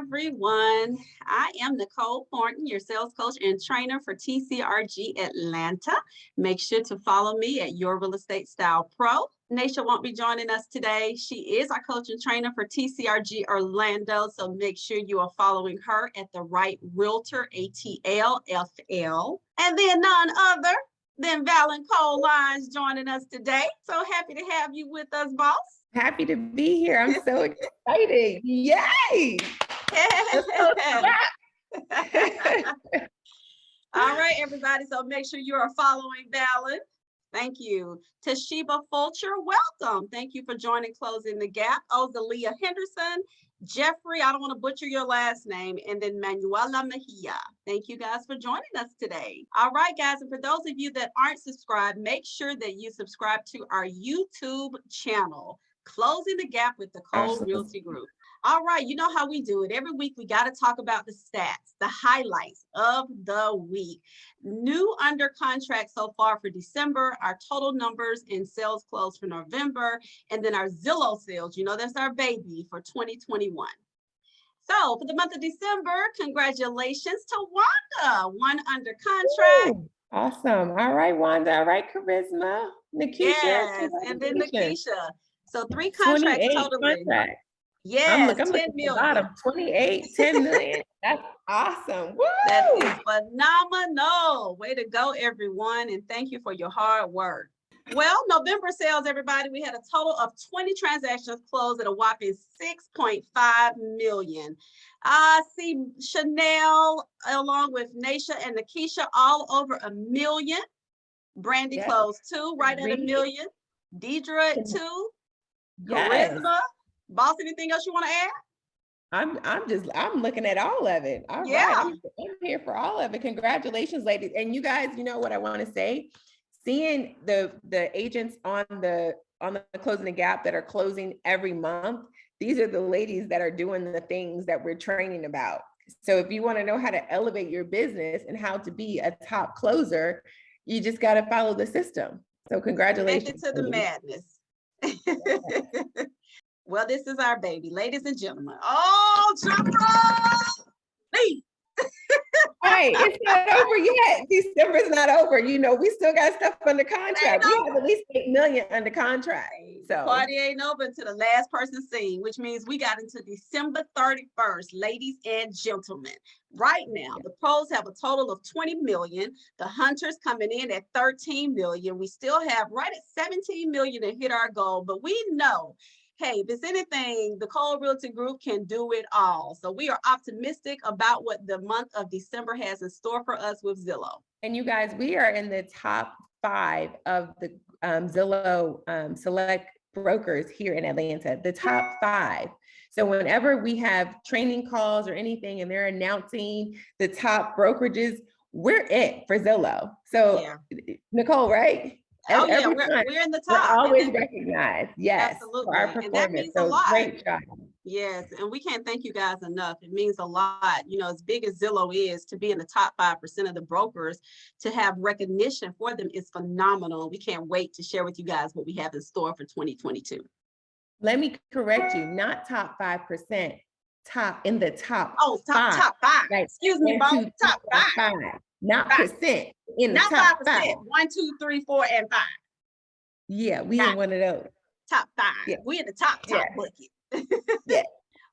everyone. I am Nicole Thornton, your sales coach and trainer for TCRG Atlanta. Make sure to follow me at Your Real Estate Style Pro. Naysha won't be joining us today. She is our coach and trainer for TCRG Orlando, so make sure you are following her at the right Realtor, ATLFL. And then none other than Valyn Cole Lyons joining us today. So happy to have you with us, boss. Happy to be here. I'm so excited. Yay! All right, everybody. So make sure you are following Valyn. Thank you. Toshiba Fulcher, welcome. Thank you for joining Closing the Gap. Ozalia Henderson, Jeffrey, I don't want to butcher your last name, and then Manuela Mejia. Thank you guys for joining us today. All right, guys, and for those of you that aren't subscribed, make sure that you subscribe to our YouTube channel, Closing the Gap with Nicole Realty Group. All right, you know how we do it. Every week, we got to talk about the stats, the highlights of the week. New under contract so far for December, our total numbers in sales closed for November, and then our Zillow sales, you know, that's our baby for 2021. So for the month of December, congratulations to Wanda, one under contract. Ooh, awesome. All right, Wanda. All right, Charisma. Nikisha. Yes, and then Nikisha. So 3 contracts totaling. Contract. Yes, I'm 10 million. 28, 10 million. That's awesome. Woo! That is phenomenal. Way to go, everyone. And thank you for your hard work. Well, November sales, everybody, we had a total of 20 transactions closed at a whopping 6.5 million. I see Chanel along with Naysha and Nakisha all over $1 million. Brandy closed 2, right at $1 million. Deidre at 2. Charisma. Boss, anything else you want to add? I'm looking at all of it. All right. I'm here for all of it. Congratulations, ladies. And you guys, you know what I want to say? Seeing the agents on the Closing the Gap that are closing every month, these are the ladies that are doing the things that we're training about. So if you want to know how to elevate your business and how to be a top closer, you just got to follow the system. So congratulations. Connected to the madness. Well, this is our baby, ladies and gentlemen. Oh, drum roll! Hey. Hey, it's not over yet. December's not over. You know, we still got stuff under contract. We have at least 8 million under contract. So party ain't over until the last person sing, which means we got into December 31st, ladies and gentlemen. Right now, the pros have a total of 20 million. The hunters coming in at 13 million. We still have right at 17 million to hit our goal, but we know, hey, if it's anything, the Cole Realty Group can do it all. So we are optimistic about what the month of December has in store for us with Zillow. And you guys, we are in the top 5 of the Zillow select brokers here in Atlanta, the top 5. So whenever we have training calls or anything and they're announcing the top brokerages, we're it for Zillow. So Nicole, right? Oh, yeah, we're in the top. We're always recognized, yes, absolutely. For our performance. And that means so a lot. Great job. Yes, and we can't thank you guys enough. It means a lot. You know, as big as Zillow is, to be in the top 5% of the brokers, to have recognition for them is phenomenal. We can't wait to share with you guys what we have in store for 2022. Let me correct you, not top 5%, top in the top. Oh, top 5. Right. Excuse me, boss. Top 5. Not 5. Percent in the not top 5%. 5. 1, 2, 3, 4, and 5. Yeah, we in one of those. Top 5. Yeah. We in the top bucket. Yeah.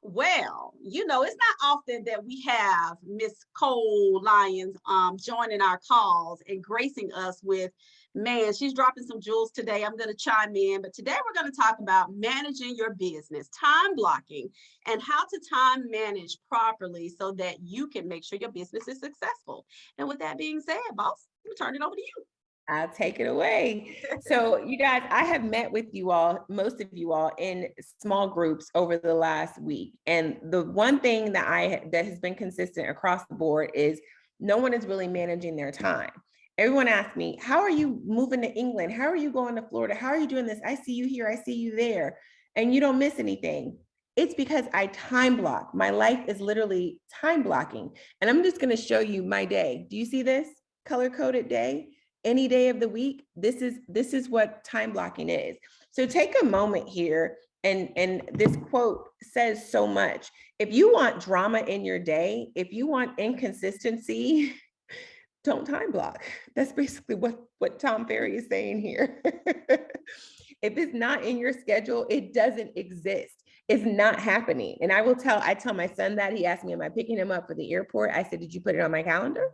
Well, you know, it's not often that we have Miss Cole Lyons joining our calls and gracing us with, man, she's dropping some jewels today. I'm going to chime in, but today we're going to talk about managing your business, time blocking, and how to time manage properly so that you can make sure your business is successful. And with that being said, boss, I'm going to turn it over to you. I'll take it away. So you guys, I have met with you all, most of you all, in small groups over the last week. And the one thing that has been consistent across the board is no one is really managing their time. Everyone asks me, how are you moving to England? How are you going to Florida? How are you doing this? I see you here, I see you there, and you don't miss anything. It's because I time block. My life is literally time blocking. And I'm just going to show you my day. Do you see this color-coded day? Any day of the week, this is what time blocking is. So take a moment here And this quote says so much. If you want drama in your day, if you want inconsistency, don't time block. That's basically what Tom Ferry is saying here. If it's not in your schedule, it doesn't exist. It's not happening. And I tell my son that. He asked me, am I picking him up for the airport? I said, did you put it on my calendar?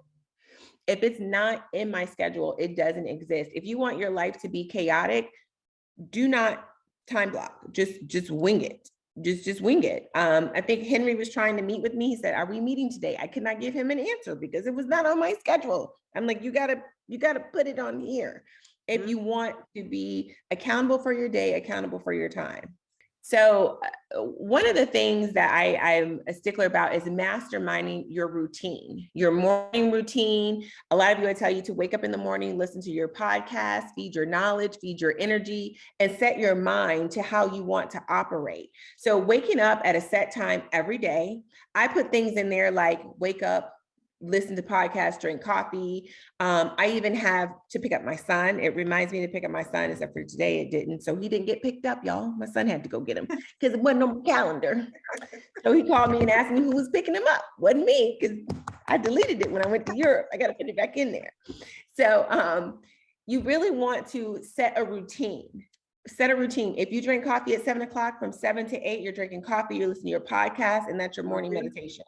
If it's not in my schedule, it doesn't exist. If you want your life to be chaotic, do not time block. Just wing it. Just wing it. I think Henry was trying to meet with me. He said, are we meeting today? I could not give him an answer because it was not on my schedule. I'm like, you gotta put it on here if you want to be accountable for your day, accountable for your time. So one of the things that I'm a stickler about is masterminding your routine, your morning routine. A lot of you, I tell you to wake up in the morning, listen to your podcast, feed your knowledge, feed your energy, and set your mind to how you want to operate. So waking up at a set time every day, I put things in there like wake up, listen to podcasts, drink coffee. I even have to pick up my son. It reminds me to pick up my son, except for today it didn't. So he didn't get picked up, y'all. My son had to go get him because it wasn't on the calendar. So he called me and asked me who was picking him up. Wasn't me, because I deleted it when I went to Europe. I got to put it back in there. So you really want to set a routine. Set a routine. If you drink coffee at 7 o'clock, from 7 to 8, you're drinking coffee, you're listening to your podcast, and that's your morning meditation.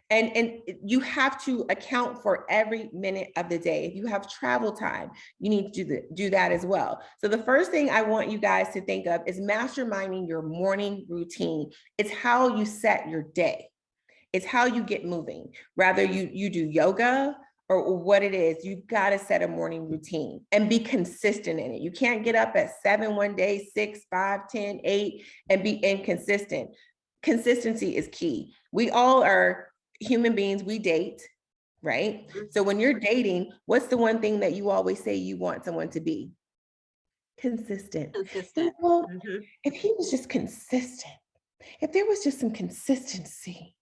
And you have to account for every minute of the day. If you have travel time, you need to do that as well. So the first thing I want you guys to think of is masterminding your morning routine. It's how you set your day. It's how you get moving. Rather you do yoga or what it is, you've got to set a morning routine and be consistent in it. You can't get up at 7 one day, 6, 5, 10, 8, and be inconsistent. Consistency is key. We all are human beings, we date, right? So when you're dating, what's the one thing that you always say you want someone to be? Consistent. Well, if he was just consistent, if there was just some consistency.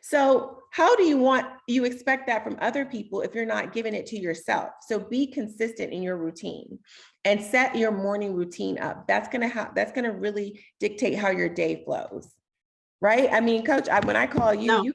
So how do you expect that from other people if you're not giving it to yourself? So be consistent in your routine and set your morning routine up. That's gonna really dictate how your day flows, right? I mean, Coach, when I call you,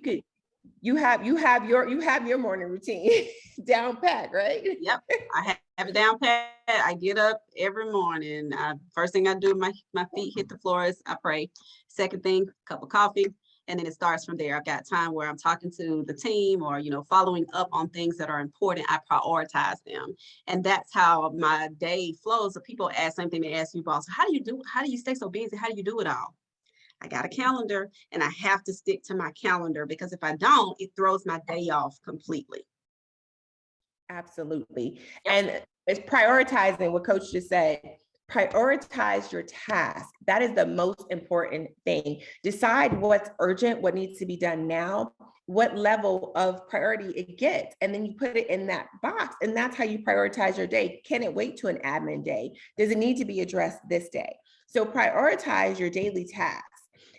you have your morning routine down pat, right? Yep, I have it down pat. I get up every morning. First thing I do, my feet hit the floor is I pray. Second thing, cup of coffee, and then it starts from there. I've got time where I'm talking to the team or following up on things that are important. I prioritize them, and that's how my day flows. So people ask same thing they ask you, boss. How do you stay so busy? How do you do it all? I got a calendar and I have to stick to my calendar because if I don't, it throws my day off completely. Absolutely. And it's prioritizing what Coach just said. Prioritize your task. That is the most important thing. Decide what's urgent, what needs to be done now, what level of priority it gets, and then you put it in that box. And that's how you prioritize your day. Can it wait to an admin day? Does it need to be addressed this day? So prioritize your daily tasks.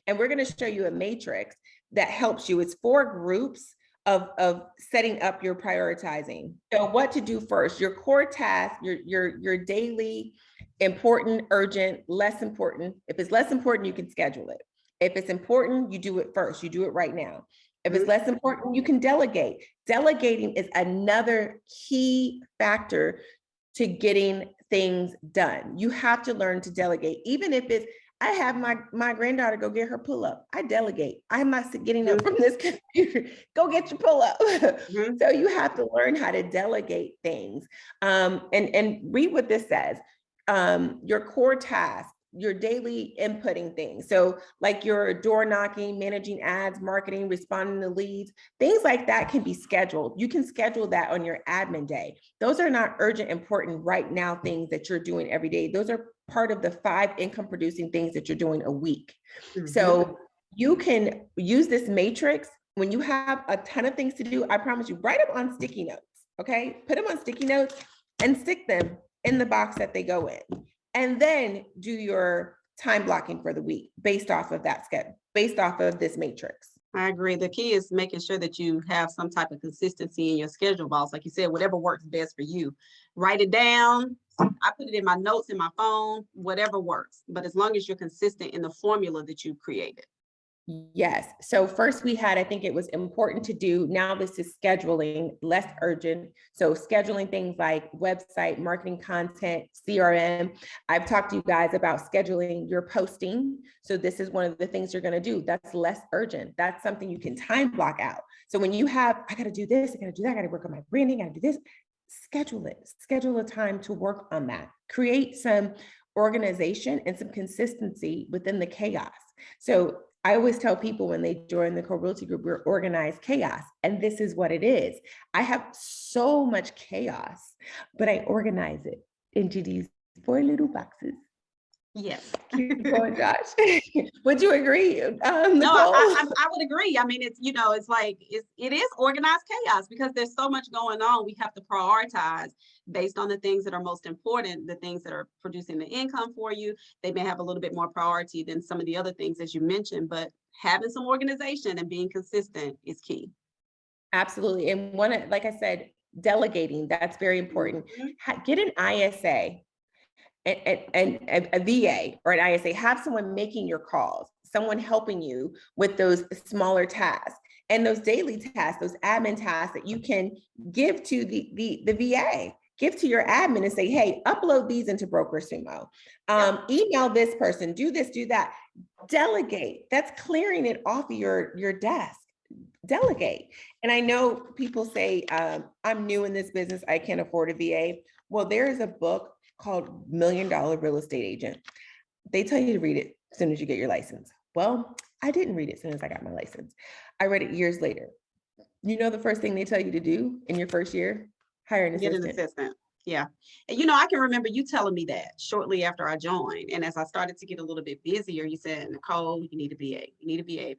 And we're going to show you a matrix that helps you. It's 4 groups of setting up your prioritizing. So what to do first, your core task, your daily important, urgent, less important. If it's less important, you can schedule it. If it's important, you do it first. You do it right now. If it's less important, you can delegate. Delegating is another key factor to getting things done. You have to learn to delegate, even if it's, I have my granddaughter go get her pull-up. I delegate. I'm not getting up from this computer. Go get your pull-up. So you have to learn how to delegate things. And read what this says. Your core task, your daily inputting things. So like your door knocking, managing ads, marketing, responding to leads, things like that can be scheduled. You can schedule that on your admin day. Those are not urgent, important right now things that you're doing every day. Those are part of the 5 income producing things that you're doing a week. So you can use this matrix when you have a ton of things to do. I promise you, write them on sticky notes, okay? Put them on sticky notes and stick them in the box that they go in. And then do your time blocking for the week based off of that schedule, based off of this matrix. I agree. The key is making sure that you have some type of consistency in your schedule, boss. Like you said, whatever works best for you. Write it down, I put it in my notes, in my phone, whatever works. But as long as you're consistent in the formula that you've created. Yes. So first we had, I think it was important to do, now this is scheduling, less urgent. So scheduling things like website, marketing content, CRM. I've talked to you guys about scheduling your posting. So this is one of the things you're going to do. That's less urgent. That's something you can time block out. So when you have, I got to do this, I got to do that, I got to work on my branding, I got to do this, schedule it, schedule a time to work on that. Create some organization and some consistency within the chaos. So I always tell people when they join the co-realty group, we're organized chaos. And this is what it is. I have so much chaos, but I organize it into these 4 little boxes. Yes. Keep going, Josh. Would you agree, Nicole? No, I would agree. I mean, it's, you know, it's like, it is organized chaos because there's so much going on. We have to prioritize based on the things that are most important, the things that are producing the income for you. They may have a little bit more priority than some of the other things, as you mentioned, but having some organization and being consistent is key. Absolutely. And like I said, delegating, that's very important. Get an ISA. And a VA or an ISA, have someone making your calls, someone helping you with those smaller tasks and those daily tasks, those admin tasks that you can give to the VA, give to your admin and say, hey, upload these into BrokerSumo, email this person, do this, do that, delegate. That's clearing it off of your desk. Delegate. And I know people say, I'm new in this business, I can't afford a VA. Well, there is a book called $1 Million Real Estate Agent. They tell you to read it as soon as you get your license. Well, I didn't read it as soon as I got my license. I read it years later. You know, the first thing they tell you to do in your first year, hire an assistant. Get an assistant. Yeah. And, you know, I can remember you telling me that shortly after I joined. And as I started to get a little bit busier, you said, Nicole, you need a VA. You need a VA.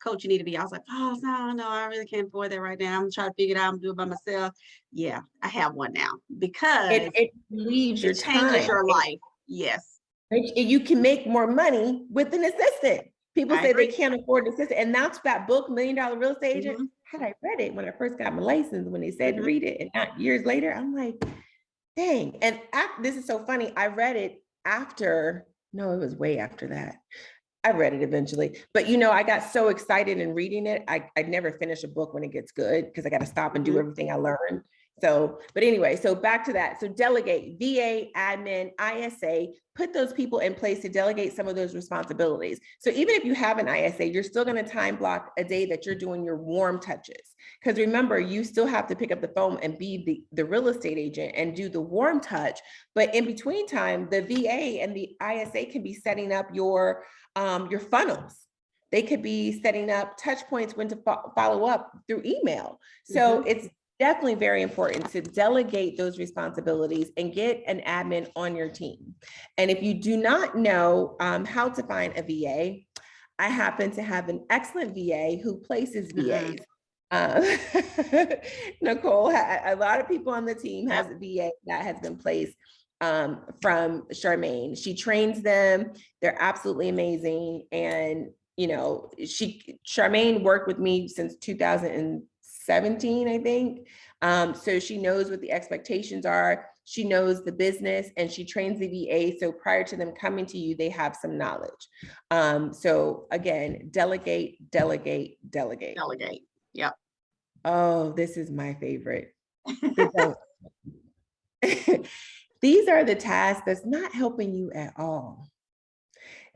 Coach, you need to be. I was like, oh, no, I really can't afford that right now. I'm trying to figure it out. I'm doing it by myself. Yeah, I have one now because it leaves your changes time. your life. Yes. You can make more money with an assistant. People say agree. they can't afford an assistant. And that's that book, $1 Million Real Estate Agent. Had I read it when I first got my license, when they said to read it, and not years later, I'm like, dang. And this is so funny. I read it after, no, it was way after that. I read it eventually, but you know, I got so excited in reading it. I'd never finish a book when it gets good because I got to stop and do everything I learned. So, but anyway, so back to that. So delegate, VA, admin, ISA, put those people in place to delegate some of those responsibilities. So even if you have an ISA, you're still going to time block a day that you're doing your warm touches. Because remember, you still have to pick up the phone and be the real estate agent and do the warm touch. But in between time, the VA and the ISA can be setting up your funnels. They could be setting up touch points when to follow up through email. So it's definitely very important to delegate those responsibilities and get an admin on your team. And if you do not know how to find a VA, I happen to have an excellent VA who places VAs. Nicole, a lot of people on the team has a VA that has been placed from Charmaine. She trains them. They're absolutely amazing. And, you know, Charmaine worked with me since 2017, I think. So she knows what the expectations are. She knows the business and she trains the VA. So prior to them coming to you, they have some knowledge. So again, delegate, delegate, delegate. Delegate. Yep. Oh, this is my favorite. These are the tasks that's not helping you at all.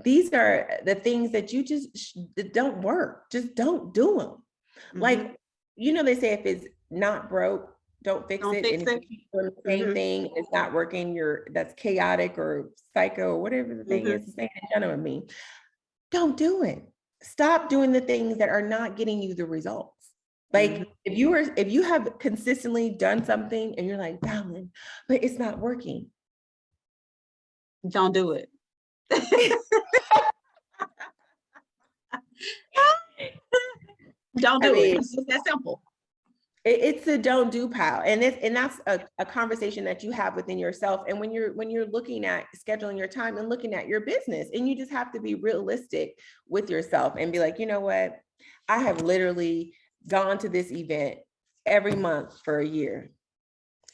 These are the things that you just that don't work. Just don't do them. Like, you know, they say if it's not broke, don't fix it. And if you keep doing the same thing, it's not working, that's chaotic or psycho or whatever the thing is, the same gentleman mean. Don't do it. Stop doing the things that are not getting you the results. Like if you have consistently done something and you're like, Valyn, but it's not working. Don't do it. Don't do it. It's just that simple. It's a don't do pile. And that's a conversation that you have within yourself. And when you're looking at scheduling your time and looking at your business, and you just have to be realistic with yourself and be like, you know what? I have literally gone to this event every month for a year.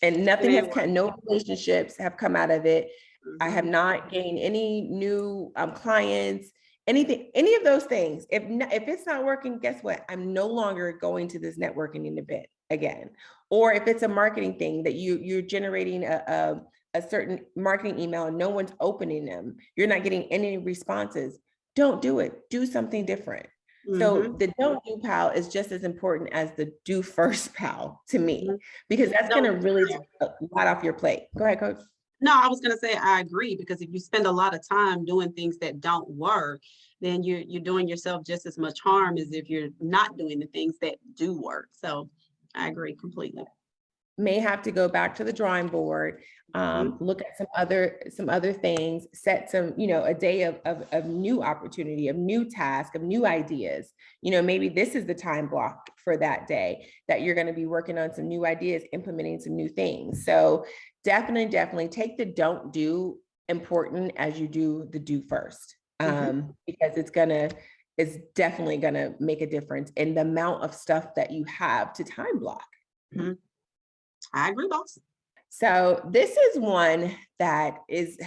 And nothing has, Anyway. no relationships have come out of it. I have Mhm. not gained any new clients, anything, any of those things. If it's not working, guess what? I'm no longer going to this networking event again. Or if it's a marketing thing that you're generating a certain marketing email and no one's opening them, you're not getting any responses, don't do it. Do something different. So Mhm. the don't do pal is just as important as the do first pal to me, Mhm. because that's No, going to really yeah. take a lot off your plate. Go ahead, coach. No, I was gonna say I agree, because if you spend a lot of time doing things that don't work, then you're doing yourself just as much harm as if you're not doing the things that do work. So I agree completely. May have to go back to the drawing board, Mhm. look at some other things, set some, a day of new opportunity, of new task, of new ideas. Maybe this is the time block for that day that you're going to be working on some new ideas, implementing some new things. So definitely take the don't do important as you do the do first, because it's definitely gonna make a difference in the amount of stuff that you have to time block. Mhm. I agree, boss. So this is one that is,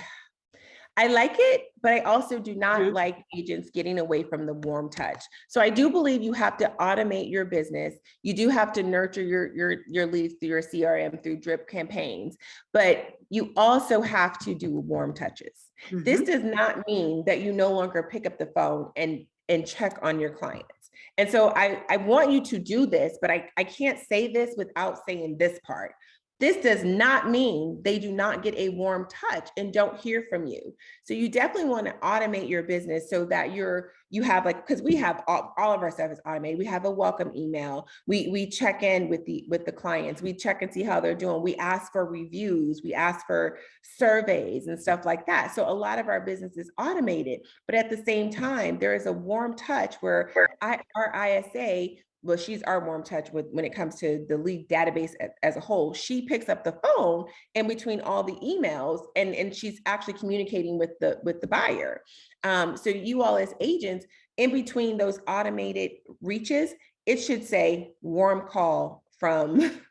I like it, but I also do not Mhm. like agents getting away from the warm touch. So I do believe you have to automate your business. You do have to nurture your leads through your CRM through drip campaigns, but you also have to do warm touches. This Mhm. does not mean that you no longer pick up the phone and check on your clients. And so I want you to do this, but I can't say this without saying this part. This does not mean they do not get a warm touch and don't hear from you. So you definitely want to automate your business so that you have, like, because we have all of our stuff is automated. We have a welcome email. We check in with the clients. We check and see how they're doing. We ask for reviews. We ask for surveys and stuff like that. So a lot of our business is automated, but at the same time, there is a warm touch where our ISA, well, she's our warm touch when it comes to the lead database as a whole. She picks up the phone in between all the emails, and she's actually communicating with the buyer. So you all as agents, in between those automated reaches, it should say warm call from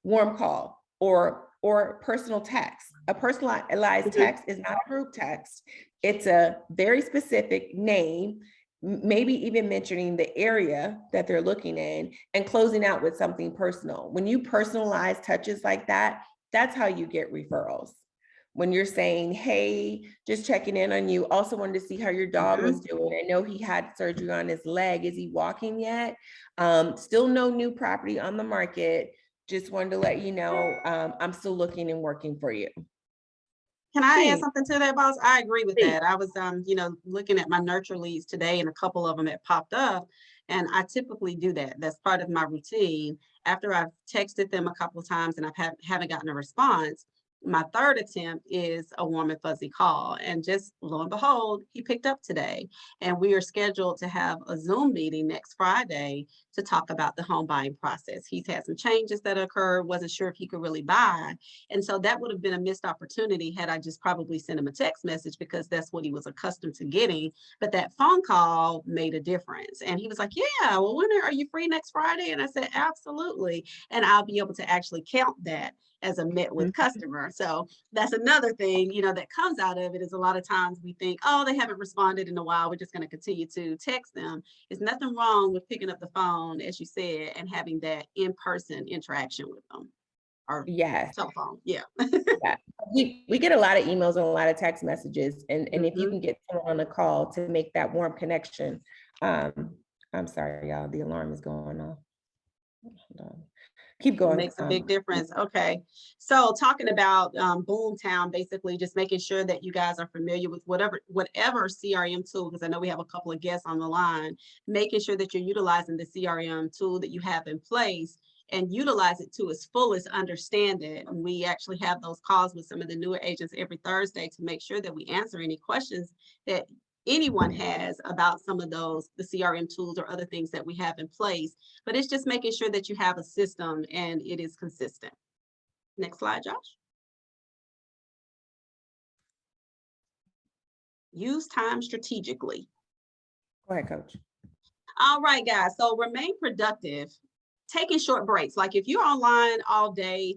warm call or personal text. A personalized Mhm. text is not a group text. It's a very specific name, maybe even mentioning the area that they're looking in and closing out with something personal. When you personalize touches like that, that's how you get referrals. When you're saying, hey, just checking in on you. Also wanted to see how your dog was doing. I know he had surgery on his leg. Is he walking yet? Still no new property on the market. Just wanted to let you know, I'm still looking and working for you. Can I add Please, something to that, boss? I agree with please. that. I was, looking at my nurture leads today, and a couple of them had popped up, and I typically do that. That's part of my routine. After I've texted them a couple of times and haven't gotten a response, my third attempt is a warm and fuzzy call. And just lo and behold, he picked up today. And we are scheduled to have a Zoom meeting next Friday to talk about the home buying process. He's had some changes that occurred, wasn't sure if he could really buy. And so that would have been a missed opportunity had I just probably sent him a text message, because that's what he was accustomed to getting. But that phone call made a difference. And he was like, yeah, well, when are you free next Friday? And I said, absolutely. And I'll be able to actually count that as a met with customer. So that's another thing, that comes out of it, is a lot of times we think, oh, they haven't responded in a while, we're just going to continue to text them. There's nothing wrong with picking up the phone, as you said, and having that in-person interaction with them, or Yes. telephone. Yeah. Yeah. We get a lot of emails and a lot of text messages, and if you Mhm. can get someone on a call to make that warm connection. I'm sorry, y'all, the alarm is going off. Hold on. Keep It going. makes a big difference. Okay. So talking about Boomtown, basically just making sure that you guys are familiar with whatever CRM tool, because I know we have a couple of guests on the line, making sure that you're utilizing the CRM tool that you have in place and utilize it to its fullest, understand it. And we actually have those calls with some of the newer agents every Thursday to make sure that we answer any questions that anyone has about some of the CRM tools or other things that we have in place. But it's just making sure that you have a system and it is consistent. Next slide, Josh. Use time strategically. Go ahead, coach. All right, guys. So remain productive, taking short breaks. Like if you're online all day,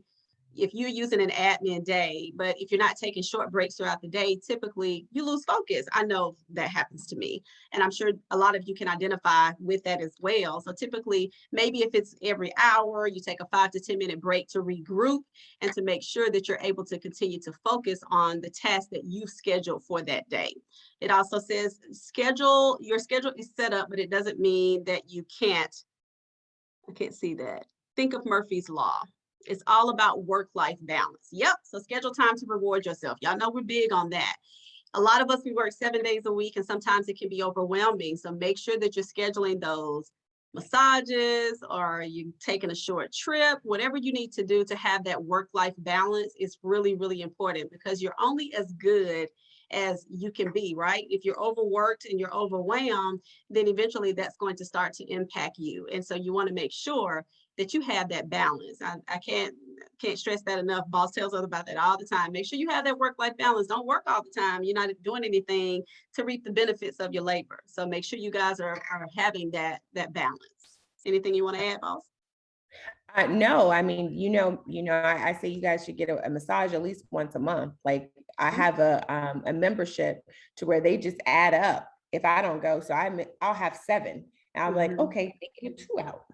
if you're using an admin day, but if you're not taking short breaks throughout the day, typically you lose focus. I know that happens to me. And I'm sure a lot of you can identify with that as well. So typically, maybe if it's every hour, you take a 5 to 10 minute break to regroup and to make sure that you're able to continue to focus on the task that you've scheduled for that day. It also says your schedule is set up, but it doesn't mean that you can't. I can't see that. Think of Murphy's Law. It's all about work-life balance. Yep. So schedule time to reward yourself. Y'all know we're big on that. A lot of us, we work 7 days a week, and sometimes it can be overwhelming. So make sure that you're scheduling those massages, or you taking a short trip, whatever you need to do to have that work-life balance is really, really important, because you're only as good as you can be, right? If you're overworked and you're overwhelmed, then eventually that's going to start to impact you. And so you want to make sure that you have that balance. I can't stress that enough. Boss tells us about that all the time. Make sure you have that work-life balance. Don't work all the time. You're not doing anything to reap the benefits of your labor. So make sure you guys are having that balance. Anything you want to add, boss? No, I mean, I say you guys should get a massage at least once a month. Like I have a membership to where they just add up. If I don't go, so I'll have 7. And I'm like, okay, make it 2 out.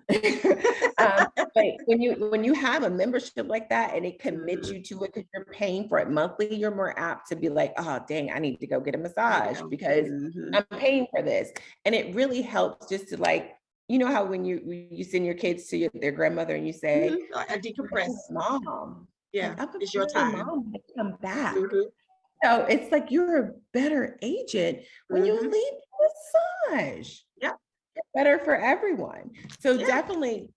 But when you have a membership like that and it commits you to it because you're paying for it monthly, you're more apt to be like, oh dang, I need to go get a massage because I'm paying for this. And it really helps just to like, you know how when you send your kids to their grandmother and you say, I decompress. Mom, Yeah, like, it's your time. Mom to come back. So it's like you're a better agent when you leave massage. Yeah. It's better for everyone. So definitely,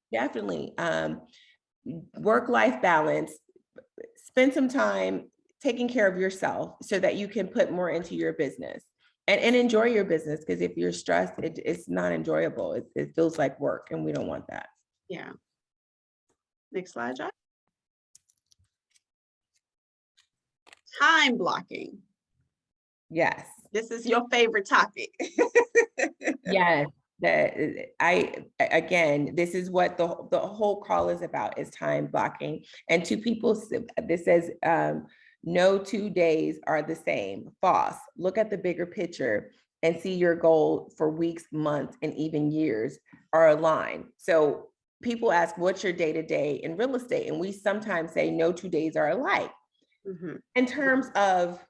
work-life balance, spend some time taking care of yourself so that you can put more into your business and enjoy your business. Because if you're stressed, it's not enjoyable. It feels like work, and we don't want that. Yeah. Next slide, Josh. Time blocking. Yes. This is your favorite topic. Yes. Again, this is what the whole call is about, is time blocking. And to people, this says, no 2 days are the same. False. Look at the bigger picture and see your goal for weeks, months, and even years are aligned. So people ask, what's your day-to-day in real estate? And we sometimes say no 2 days are alike. In terms of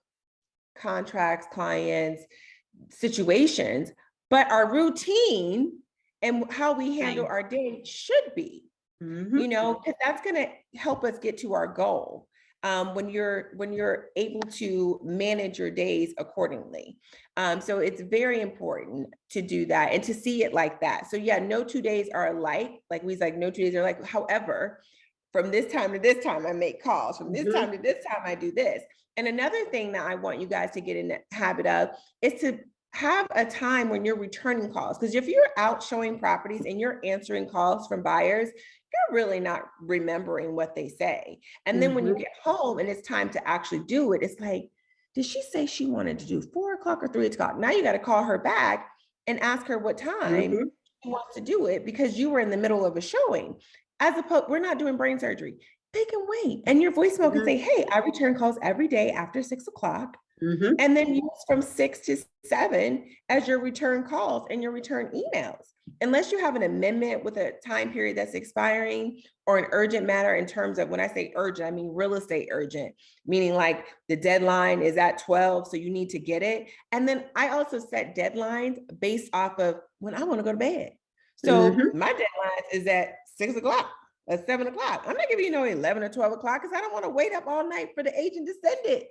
contracts, clients, situations, but our routine and how we handle our day should be, because that's going to help us get to our goal. When you're able to manage your days accordingly. So it's very important to do that and to see it like that. So yeah, no 2 days are alike. Like we like no 2 days are alike. However, from this time to this time, I make calls. From this time to this time, I do this. And another thing that I want you guys to get in the habit of is to have a time when you're returning calls. Because if you're out showing properties and you're answering calls from buyers, you're really not remembering what they say. And then when you get home and it's time to actually do it, it's like, did she say she wanted to do 4 o'clock or 3 o'clock? Now you got to call her back and ask her what time she wants to do it, because you were in the middle of a showing. As opposed, we're not doing brain surgery. They can wait. And your voicemail can say, hey, I return calls every day after 6 o'clock. And then use from 6 to 7 as your return calls and your return emails. Unless you have an amendment with a time period that's expiring or an urgent matter, in terms of, when I say urgent, I mean real estate urgent, meaning like the deadline is at 12, so you need to get it. And then I also set deadlines based off of when I want to go to bed. So my deadline is at 6 o'clock, at 7 o'clock. I'm not giving you no 11 or 12 o'clock because I don't want to wait up all night for the agent to send it.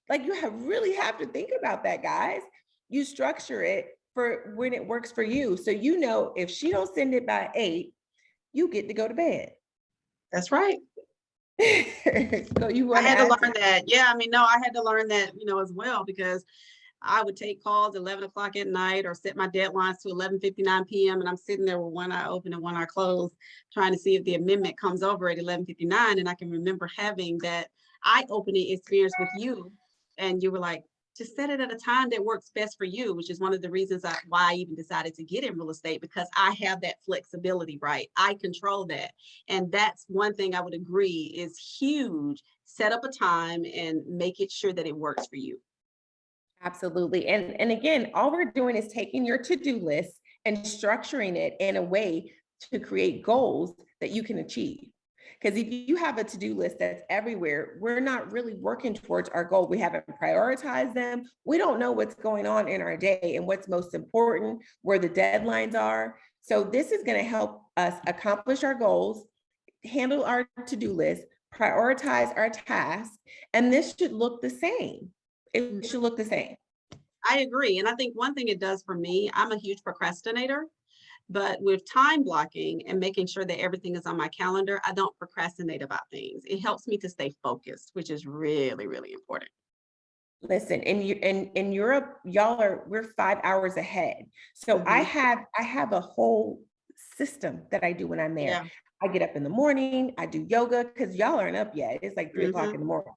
Like, you really have to think about that, guys. You structure it for when it works for you. So if she don't send it by 8, you get to go to bed. That's right. So I had to learn that. Yeah, I mean, no, I had to learn that, as well, because I would take calls 11 o'clock at night or set my deadlines to 11:59 p.m. And I'm sitting there with one eye open and one eye closed, trying to see if the amendment comes over at 11:59. And I can remember having that eye-opening experience with you. And you were like, just set it at a time that works best for you, which is one of the reasons why I even decided to get in real estate, because I have that flexibility, right? I control that. And that's one thing I would agree is huge. Set up a time and make it sure that it works for you. Absolutely. And again, all we're doing is taking your to-do list and structuring it in a way to create goals that you can achieve. Because if you have a to-do list that's everywhere, we're not really working towards our goal. We haven't prioritized them. We don't know what's going on in our day and what's most important, where the deadlines are. So this is going to help us accomplish our goals, handle our to-do list, prioritize our tasks, and this should look the same. It should look the same. I agree. And I think one thing it does for me, I'm a huge procrastinator. But with time blocking and making sure that everything is on my calendar, I don't procrastinate about things. It helps me to stay focused, which is really, really important. Listen, in Europe, we're 5 hours ahead. So I have a whole system that I do when I'm there. Yeah. I get up in the morning, I do yoga, because y'all aren't up yet. It's like 3 o'clock in the morning.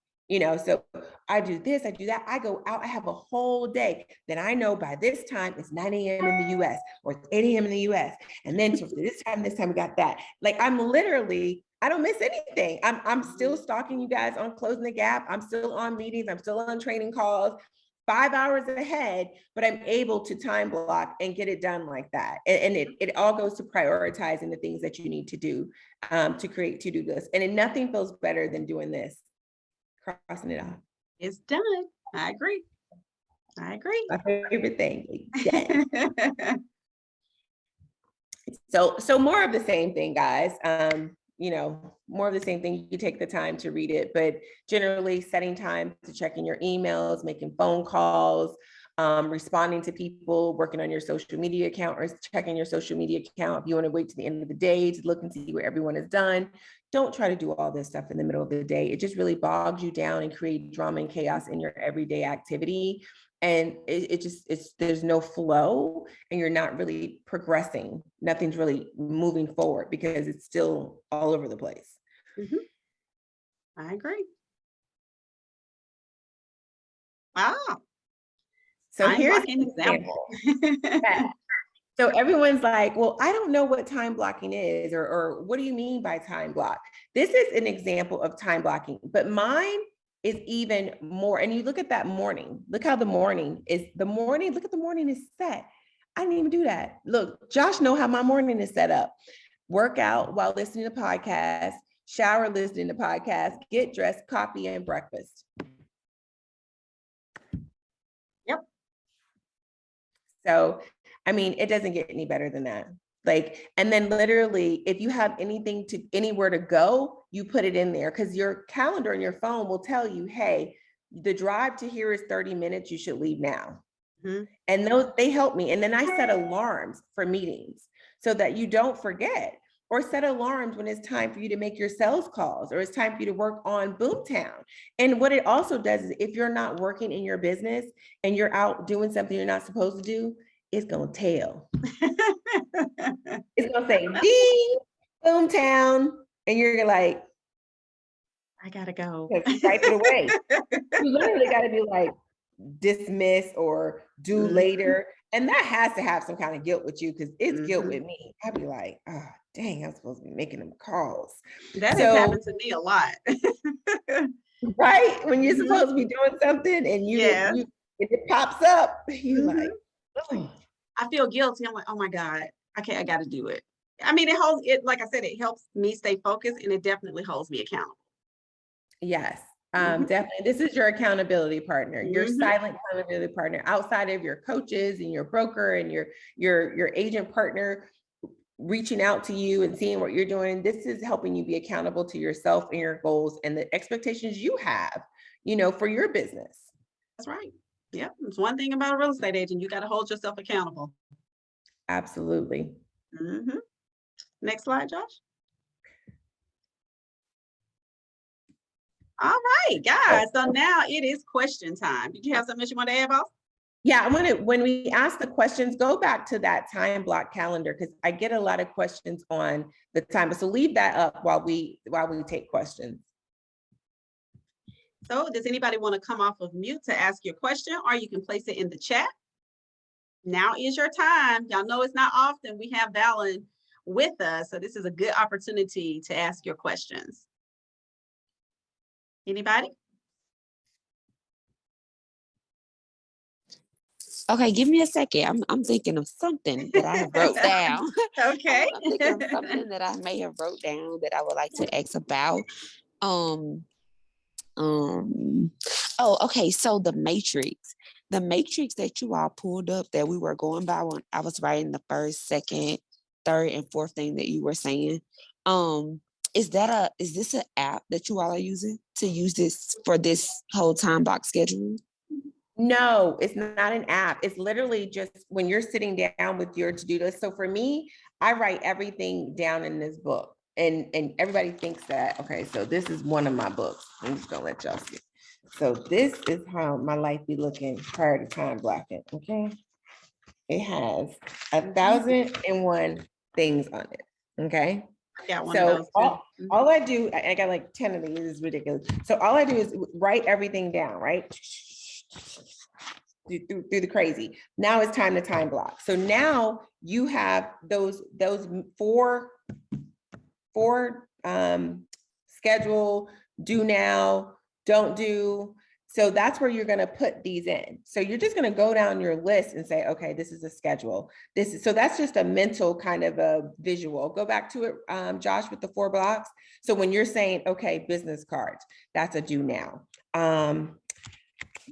So I do this, I do that. I go out, I have a whole day. Then I know by this time it's 9 a.m. in the US or it's 8 a.m. in the US. And then so this time we got that. Like I don't miss anything. I'm still stalking you guys on Closing the Gap. I'm still on meetings. I'm still on training calls, 5 hours ahead, but I'm able to time block and get it done like that. And it all goes to prioritizing the things that you need to do to create to-do lists. And nothing feels better than doing this. Crossing it off. It's done. I agree. My favorite thing. Yes. So more of the same thing, guys. More of the same thing. You take the time to read it, but generally setting time to check in your emails, making phone calls, responding to people, working on your social media account or checking your social media account. If you want to wait to the end of the day to look and see what everyone has done, don't try to do all this stuff in the middle of the day. It just really bogs you down and creates drama and chaos in your everyday activity. And there's no flow and you're not really progressing. Nothing's really moving forward because it's still all over the place. I agree. Wow. So here's an example. So everyone's like, well, I don't know what time blocking is, or what do you mean by time block? This is an example of time blocking, but mine is even more. And you look at that morning, look how look at the morning is set. I didn't even do that. Look, Josh know how my morning is set up. Work out while listening to podcasts, shower listening to podcasts, get dressed, coffee and breakfast. Yep. So, I mean, it doesn't get any better than that. And then literally, if you have anywhere to go, you put it in there because your calendar on your phone will tell you, hey, the drive to here is 30 minutes, you should leave now. And they help me. And then I set alarms for meetings so that you don't forget, or set alarms when it's time for you to make your sales calls, or it's time for you to work on Boomtown. And what it also does is if you're not working in your business and you're out doing something you're not supposed to do, it's going to tell. It's going to say, ding, Boomtown. And you're like, I got to go. Type it away. You literally got to be like, dismiss or do later. And that has to have some kind of guilt with you because it's guilt with me. I'd be like, oh, dang, I'm supposed to be making them calls. That has happened to me a lot. Right? When you're supposed to be doing something and it pops up, you're like, oh. I feel guilty. I'm like, oh my God, okay, I got to do it. I mean, like I said, it helps me stay focused and it definitely holds me accountable. Yes, definitely. This is your accountability partner, your silent accountability partner outside of your coaches and your broker and your agent partner reaching out to you and seeing what you're doing. This is helping you be accountable to yourself and your goals and the expectations you have, for your business. That's right. Yeah, it's one thing about a real estate agent. You got to hold yourself accountable. Absolutely. Next slide, Josh. All right, guys. So now it is question time. Did you have something you want to add, boss? Yeah, when we ask the questions, go back to that time block calendar because I get a lot of questions on the time. So leave that up while we take questions. So does anybody want to come off of mute to ask your question, or you can place it in the chat? Now is your time. Y'all know it's not often we have Valyn with us, so this is a good opportunity to ask your questions. Anybody? Okay, give me a second. I'm thinking of something that I have wrote down. Okay. I'm thinking of something that I may have wrote down that I would like to ask about. Um, oh, okay. So the matrix that you all pulled up that we were going by when I was writing the first, second, third, and fourth thing that you were saying. Is this an app that you all are using to use this for this whole time box schedule? No, it's not an app. It's literally just when you're sitting down with your to-do list. So for me, I write everything down in this book. And everybody thinks that, okay, so this is one of my books. I'm just gonna let y'all see. So this is how my life be looking prior to time blocking, okay? It has 1,001 things on it, okay? I got one of So those too. all I do, I got like 10 of these, it's ridiculous. So all I do is write everything down, right? Through the crazy. Now it's time to time block. So now you have those four schedule, do now, don't do. So that's where you're going to put these in. So you're just going to go down your list and say, okay, this is a schedule. So that's just a mental kind of a visual. Go back to it, Josh, with the 4 blocks. So when you're saying, okay, business cards, that's a do now.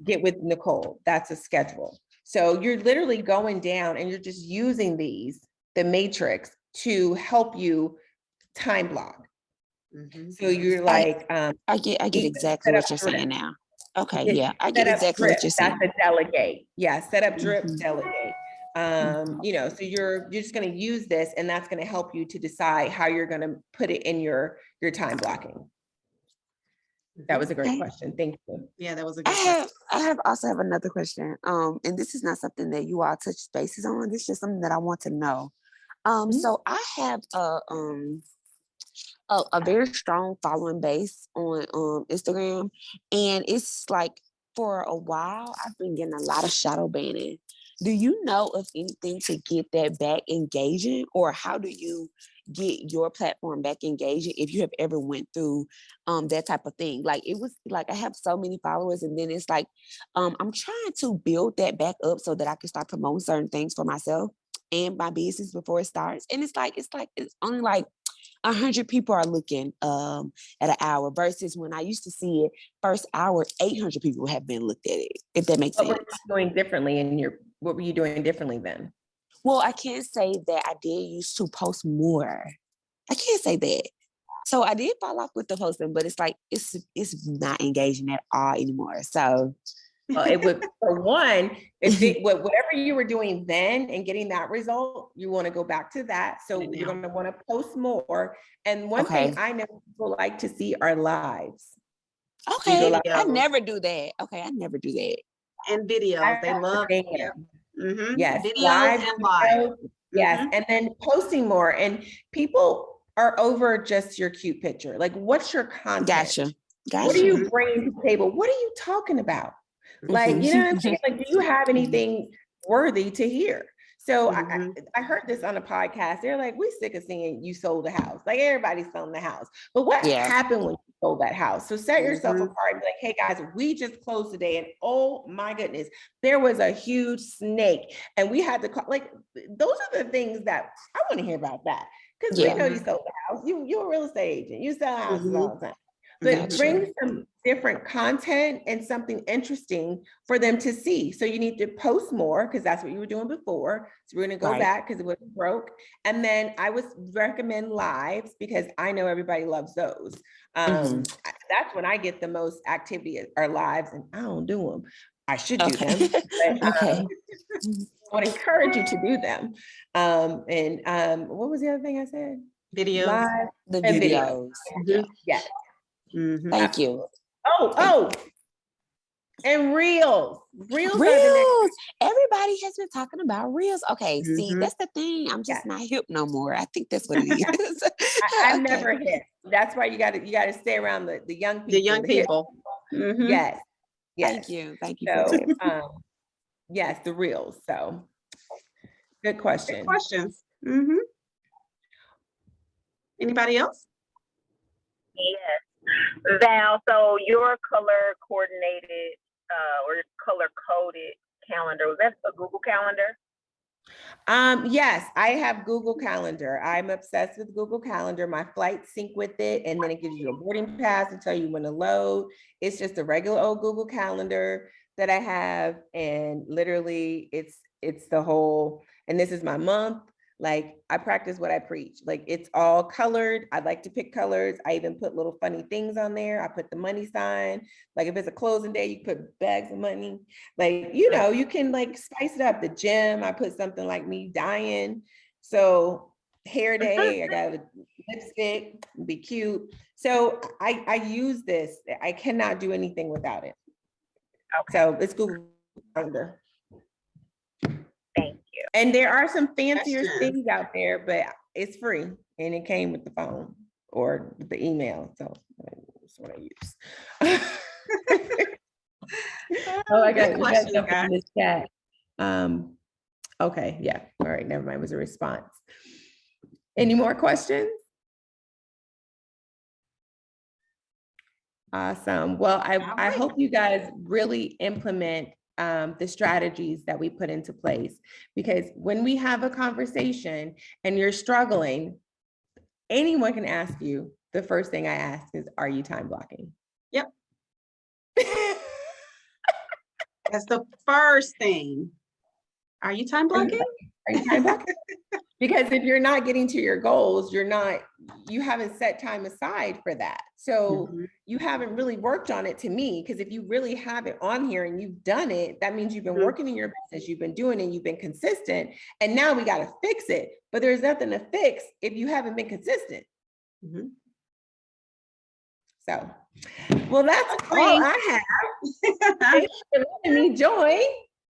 Get with Nicole, that's a schedule. So you're literally going down and you're just using the matrix to help you time block. So you're like, I get exactly what you're saying now. Okay, yeah, I get exactly what you're saying. That's a delegate. Yeah, set up drip, delegate. So you're just going to use this, and that's going to help you to decide how you're going to put it in your time blocking. That was a great question. Thank you. Yeah, that was a good question. I also have another question. And this is not something that you all touch bases on. This is just something that I want to know. So I have a very strong following base on Instagram, and it's like for a while I've been getting a lot of shadow banning. Do you know of anything to get that back engaging, or how do you get your platform back engaging if you have ever went through that type of thing? Like, it was like I have so many followers, and then it's like I'm trying to build that back up so that I can start promoting certain things for myself and my business before it starts. And it's only like 100 people are looking at an hour, versus when I used to see it first hour, 800 people have been looked at it, if that makes sense. What were you doing differently what were you doing differently then? Well, I can't say that I did used to post more. I can't say that. So I did fall off with the posting, but it's like, it's not engaging at all anymore. So it would, for one, whatever you were doing then and getting that result, you want to go back to that. So you're going to want to post more. And one thing I know people like to see are lives. Okay, I never do that. Okay, I never do that. And videos, they love it. Yes, videos and live. Yes, and then posting more. And people are over just your cute picture. Like, what's your content? Gotcha. What are you bringing to the table? What are you talking about? Like, you know what I'm saying? Like, do you have anything worthy to hear? So I heard this on a podcast. They're like, we sick of seeing you sold a house. Like, everybody's selling the house. But what happened when you sold that house? So set yourself apart and be like, hey guys, we just closed today. And oh my goodness, there was a huge snake. And we had to call, like, those are the things that I want to hear about that. Because we know you sold the house. You're a real estate agent. You sell houses all the time. But bring some different content and something interesting for them to see. So you need to post more, because that's what you were doing before. So we're going to go back because it was broke. And then I would recommend lives, because I know everybody loves those. That's when I get the most activity, are lives, and I don't do them. I should do them. But, I would encourage you to do them. What was the other thing I said? Videos. Live, the videos. Yes. Thank you. And reels. Reels. Everybody has been talking about reels. Okay, see, that's the thing. I'm just not hip no more. I think that's what it is. I'm never hip. That's why you got to stay around the young people. The young people. Mhm. yes, yes. Thank you for So, that. yes, the reels. So good Good question. questions. Mhm. Anybody else? Yes. Val, so your color coordinated or color coded calendar, was that a Google Calendar? Yes, I have Google Calendar. I'm obsessed with Google Calendar. My flights sync with it, and then it gives you a boarding pass to tell you when to load. It's just a regular old Google Calendar that I have, and literally, it's the whole. And this is my month. Like I practice what I preach. Like it's all colored. I like to pick colors. I even put little funny things on there. I put the money sign. Like if it's a closing day, you put bags of money. Like, you know, you can like spice it up. The gym, I put something like me dying. So hair day, I got a lipstick, be cute. So I use this. I cannot do anything without it. Okay. So it's Google Calendar. Thank you. And there are some fancier Questions. things out there, but it's free and it came with the phone or the email. So that's what I use. Oh, I Good got question, something guys. in the chat. Okay, yeah. All right, never mind. It was a response. Any more questions? Awesome. Well, I right. hope you guys really implement the strategies that we put into place, because when we have a conversation and you're struggling, anyone can ask you. The first thing I ask is, are you time blocking? Yep. That's the first thing. Are you time blocking? Are you time blocking? Because if you're not getting to your goals, you haven't set time aside for that. So Mhm. you haven't really worked on it, to me, because if you really have it on here and you've done it, that means you've been Mhm. working in your business, you've been doing it, you've been consistent, and now we got to fix it. But there's nothing to fix if you haven't been consistent. Mhm. So, well, that's Agree. all I have. Thanks for letting me join.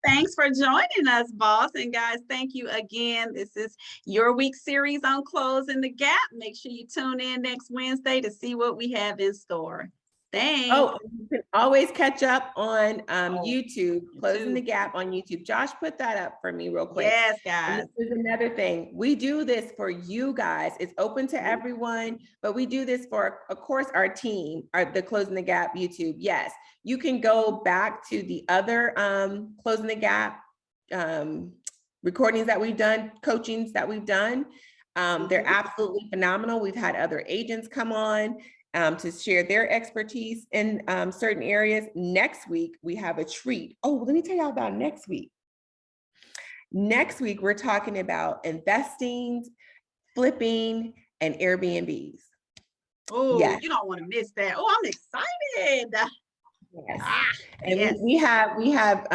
Thanks for joining us, boss. And guys, thank you again. This is your week series on Closing the Gap. Make sure you tune in next Wednesday to see what we have in store. Thanks. Oh, you can always catch up on YouTube, Closing the YouTube. Gap on YouTube. Josh, put that up for me real quick. Yes, And guys. this is another thing. We do this for you guys. It's open to everyone, but we do this for, of course, our team, the Closing the Gap YouTube. Yes, you can go back to the other Closing the Gap recordings that we've done, coachings that we've done. They're absolutely phenomenal. We've had other agents come on to share their expertise in certain areas. Next week, we have a treat. Oh, let me tell y'all about next week. Next week, we're talking about investing, flipping, and Airbnbs. Oh, Yes. you don't want to miss that. Oh, I'm excited. Yes. Ah, And yes. we have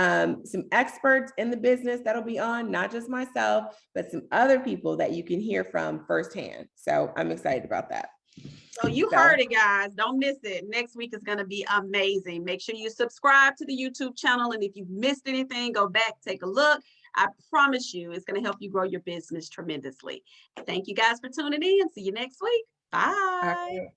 some experts in the business that'll be on, not just myself, but some other people that you can hear from firsthand. So I'm excited about that. So you heard it, guys. Don't miss it. Next week is going to be amazing. Make sure you subscribe to the YouTube channel. And if you've missed anything, go back, take a look. I promise you, it's going to help you grow your business tremendously. Thank you guys for tuning in. See you next week. Bye.